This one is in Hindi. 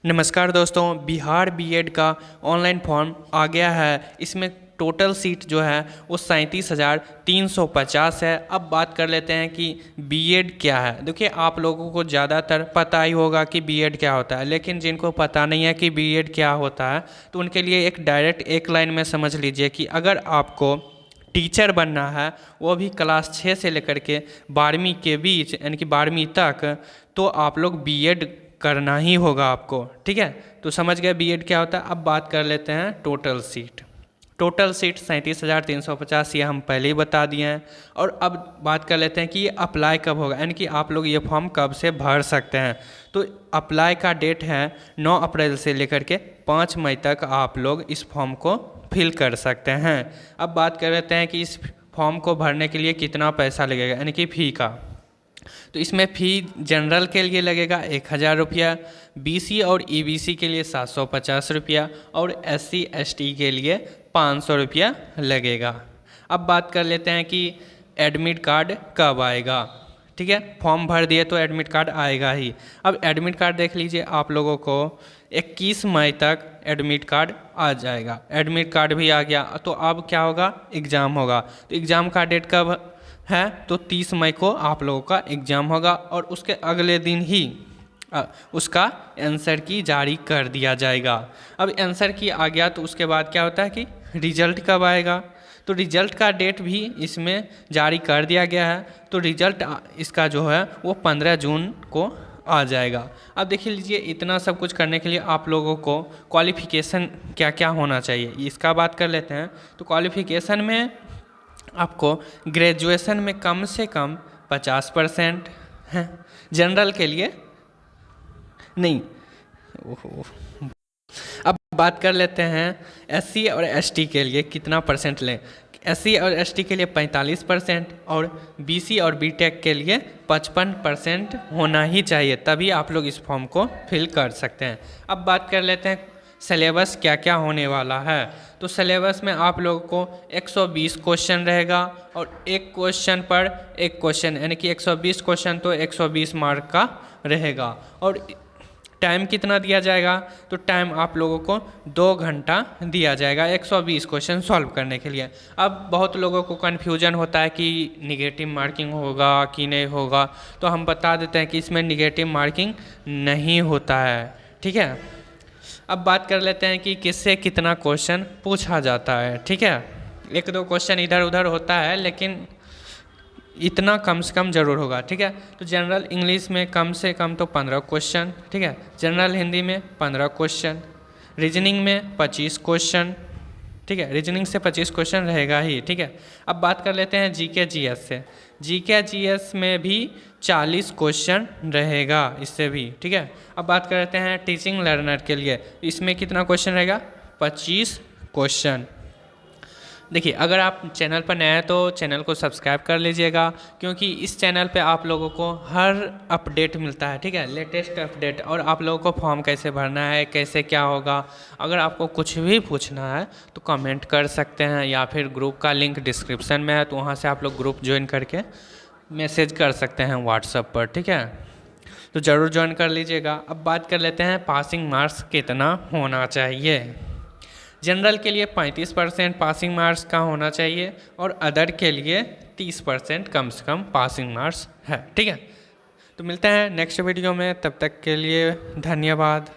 नमस्कार दोस्तों, बिहार बीएड का ऑनलाइन फॉर्म आ गया है। इसमें टोटल सीट जो है वो 37,350 है। अब बात कर लेते हैं कि बीएड क्या है। देखिए, आप लोगों को ज़्यादातर पता ही होगा कि बीएड क्या होता है, लेकिन जिनको पता नहीं है कि बीएड क्या होता है तो उनके लिए एक डायरेक्ट एक लाइन में समझ लीजिए कि अगर आपको टीचर बनना है, वो भी क्लास 6 से लेकर के 12वीं के बीच यानी कि 12वीं तक, तो आप लोग बीएड करना ही होगा आपको। ठीक है, तो समझ गए बीएड क्या होता है। अब बात कर लेते हैं टोटल सीट। टोटल सीट 37,350 ये हम पहले ही बता दिए हैं। और अब बात कर लेते हैं कि ये अप्लाई कब होगा, यानी कि आप लोग ये फॉर्म कब से भर सकते हैं। तो अप्लाई का डेट है 9 अप्रैल से लेकर के 5 मई तक आप लोग इस फॉर्म को फिल कर सकते हैं। अब बात कर लेते हैं कि इस फॉर्म को भरने के लिए कितना पैसा लगेगा, यानी कि फ़ी का। तो इसमें फ़ी जनरल के लिए लगेगा 1,000 रुपया, बीसी और ईबीसी के लिए 750 रुपया और एससी एसटी के लिए 500 रुपया लगेगा। अब बात कर लेते हैं कि एडमिट कार्ड कब आएगा। ठीक है, फॉर्म भर दिए तो एडमिट कार्ड आएगा ही। अब एडमिट कार्ड देख लीजिए, आप लोगों को 21 मई तक एडमिट कार्ड आ जाएगा। एडमिट कार्ड भी आ गया तो अब क्या होगा, एग्ज़ाम होगा। तो एग्ज़ाम का डेट कब है, तो 30 मई को आप लोगों का एग्ज़ाम होगा और उसके अगले दिन ही उसका आंसर की जारी कर दिया जाएगा। अब आंसर की आ गया तो उसके बाद क्या होता है कि रिजल्ट कब आएगा। तो रिजल्ट का डेट भी इसमें जारी कर दिया गया है। तो रिजल्ट इसका जो है वो 15 जून को आ जाएगा। अब देख लीजिए, इतना सब कुछ करने के लिए आप लोगों को क्वालिफ़िकेशन क्या क्या होना चाहिए इसका बात कर लेते हैं। तो क्वालिफ़िकेशन में आपको ग्रेजुएशन में कम से कम 50% है। जनरल के लिए नहीं। ओहो। अब बात कर लेते हैं एससी और एसटी के लिए कितना परसेंट लें। एससी और एसटी के लिए 45% और बीसी और बीटेक के लिए 55% होना ही चाहिए, तभी आप लोग इस फॉर्म को फिल कर सकते हैं। अब बात कर लेते हैं सिलेबस क्या क्या होने वाला है। तो सिलेबस में आप लोगों को 120 क्वेश्चन रहेगा और एक क्वेश्चन पर एक क्वेश्चन, यानी कि 120 क्वेश्चन तो 120 मार्क का रहेगा। और टाइम कितना दिया जाएगा, तो टाइम आप लोगों को 2 घंटा दिया जाएगा 120 क्वेश्चन सॉल्व करने के लिए। अब बहुत लोगों को कन्फ्यूजन होता है कि निगेटिव मार्किंग होगा कि नहीं होगा, तो हम बता देते हैं कि इसमें निगेटिव मार्किंग नहीं होता है। ठीक है, अब बात कर लेते हैं कि किससे कितना क्वेश्चन पूछा जाता है। ठीक है, एक दो क्वेश्चन इधर उधर होता है, लेकिन इतना कम से कम ज़रूर होगा। ठीक है, तो जनरल इंग्लिश में कम से कम तो 15 क्वेश्चन। ठीक है, जनरल हिंदी में 15 क्वेश्चन, रीजनिंग में 25 क्वेश्चन। ठीक है, रीजनिंग से 25 क्वेश्चन रहेगा ही। ठीक है, अब बात कर लेते हैं जीके जीएस से। जीके जीएस में भी 40 क्वेश्चन रहेगा इससे भी। ठीक है, अब बात कर लेते हैं टीचिंग लर्नर के लिए। इसमें कितना क्वेश्चन रहेगा, 25 क्वेश्चन। देखिए, अगर आप चैनल पर नए हैं तो चैनल को सब्सक्राइब कर लीजिएगा, क्योंकि इस चैनल पे आप लोगों को हर अपडेट मिलता है। ठीक है, लेटेस्ट अपडेट। और आप लोगों को फॉर्म कैसे भरना है, कैसे क्या होगा, अगर आपको कुछ भी पूछना है तो कमेंट कर सकते हैं, या फिर ग्रुप का लिंक डिस्क्रिप्शन में है, तो वहाँ से आप लोग ग्रुप ज्वाइन करके मैसेज कर सकते हैं व्हाट्सएप पर। ठीक है, तो ज़रूर ज्वाइन कर लीजिएगा। अब बात कर लेते हैं पासिंग मार्क्स कितना होना चाहिए। जनरल के लिए 35% पासिंग मार्क्स का होना चाहिए और अदर के लिए 30% कम से कम पासिंग मार्क्स है। ठीक है, तो मिलते हैं नेक्स्ट वीडियो में, तब तक के लिए धन्यवाद।